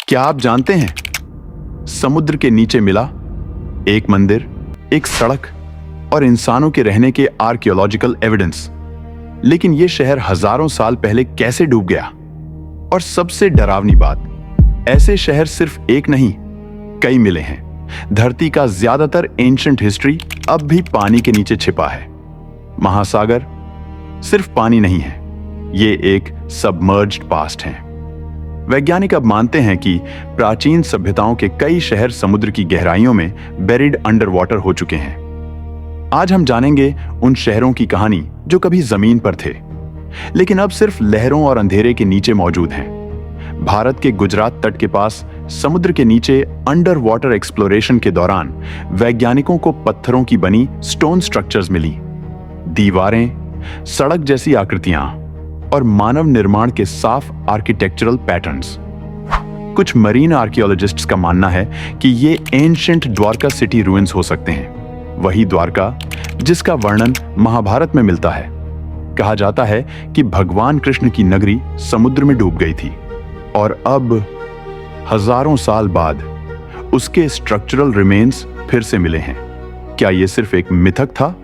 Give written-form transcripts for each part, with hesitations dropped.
क्या आप जानते हैं समुद्र के नीचे मिला एक मंदिर, एक सड़क और इंसानों के रहने के आर्कियोलॉजिकल एविडेंस। लेकिन यह शहर हजारों साल पहले कैसे डूब गया? और सबसे डरावनी बात, ऐसे शहर सिर्फ एक नहीं, कई मिले हैं। धरती का ज्यादातर एंशिएंट हिस्ट्री अब भी पानी के नीचे छिपा है। महासागर सिर्फ पानी नहीं है, ये एक सबमर्ज्ड पास्ट है। वैज्ञानिक अब मानते हैं कि प्राचीन सभ्यताओं के कई शहर समुद्र की गहराइयों में बेरिड अंडर वाटर हो चुके हैं। आज हम जानेंगे उन शहरों की कहानी जो कभी जमीन पर थे, लेकिन अब सिर्फ लहरों और अंधेरे के नीचे मौजूद हैं। भारत के गुजरात तट के पास समुद्र के नीचे अंडर वाटर एक्सप्लोरेशन के दौरान वैज्ञानिकों को पत्थरों की बनी स्टोन स्ट्रक्चर्स मिली। दीवारें, सड़क जैसी आकृतियां और मानव निर्माण के साफ आर्किटेक्चरल पैटर्न्स। कुछ मरीन आर्कियोलॉजिस्ट्स का मानना है कि ये एंशिएंट द्वारका सिटी रूइंस हो सकते हैं, वही द्वारका जिसका वर्णन महाभारत में मिलता है। कहा जाता है कि भगवान कृष्ण की नगरी समुद्र में डूब गई थी और अब हजारों साल बाद उसके स्ट्रक्चरल रिमेन्स फिर से मिले हैं। क्या यह सिर्फ एक मिथक था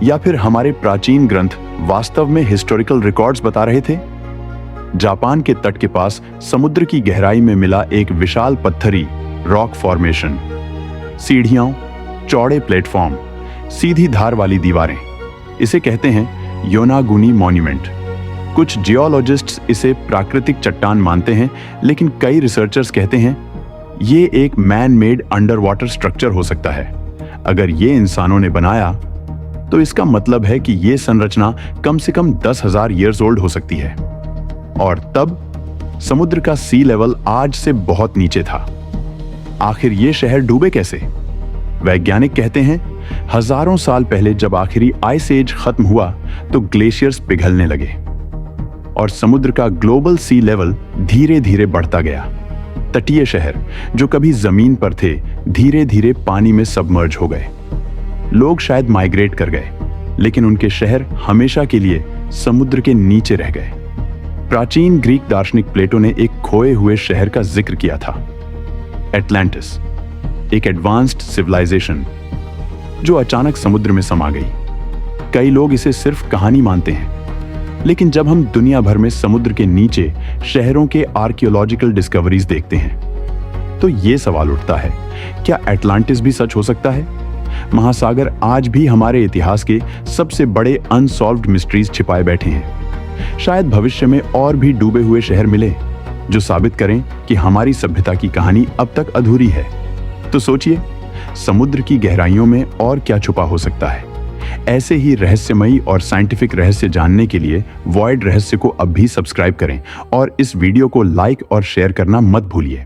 या फिर हमारे प्राचीन ग्रंथ वास्तव में हिस्टोरिकल रिकॉर्ड्स बता रहे थे? जापान के तट के पास समुद्र की गहराई में मिला एक विशाल पत्थरी रॉक फॉर्मेशन। सीढ़ियां, चौड़े प्लेटफॉर्म, सीधी धार वाली दीवारें, इसे कहते हैं योनागुनी मॉन्यूमेंट। कुछ जियोलॉजिस्ट्स इसे प्राकृतिक चट्टान मानते हैं, लेकिन कई रिसर्चर्स कहते हैं ये एक man made under water structure हो सकता है। अगर ये इंसानों ने बनाया तो इसका मतलब है कि यह संरचना कम से कम 10,000 ईयर्स ओल्ड हो सकती है। और तब समुद्र का सी लेवल आज से बहुत नीचे था। आखिर ये शहर डूबे कैसे? वैज्ञानिक कहते हैं हजारों साल पहले जब आखिरी आइस एज खत्म हुआ तो ग्लेशियर्स पिघलने लगे और समुद्र का ग्लोबल सी लेवल धीरे धीरे बढ़ता गया। तटीय शहर जो कभी जमीन पर थे धीरे धीरे पानी में सबमर्ज हो गए। लोग शायद माइग्रेट कर गए, लेकिन उनके शहर हमेशा के लिए समुद्र के नीचे रह गए। प्राचीन ग्रीक दार्शनिक प्लेटो ने एक खोए हुए शहर का जिक्र किया था, एटलांटिस, एक एडवांस्ड सिविलाइजेशन जो अचानक समुद्र में समा गई। कई लोग इसे सिर्फ कहानी मानते हैं, लेकिन जब हम दुनिया भर में समुद्र के नीचे शहरों के आर्कियोलॉजिकल डिस्कवरीज देखते हैं तो यह सवाल उठता है, क्या एटलांटिस भी सच हो सकता है? महासागर आज भी हमारे इतिहास के सबसे बड़े अनसॉल्व्ड मिस्ट्रीज छिपाए बैठे हैं। शायद भविष्य में और भी डूबे हुए शहर मिले जो साबित करें कि हमारी सभ्यता की कहानी अब तक अधूरी है। तो सोचिए, समुद्र की गहराइयों में और क्या छुपा हो सकता है? ऐसे ही रहस्यमयी और साइंटिफिक रहस्य जानने के लिए वॉइड रहस्य को अब भी सब्सक्राइब करें और इस वीडियो को लाइक और शेयर करना मत भूलिए।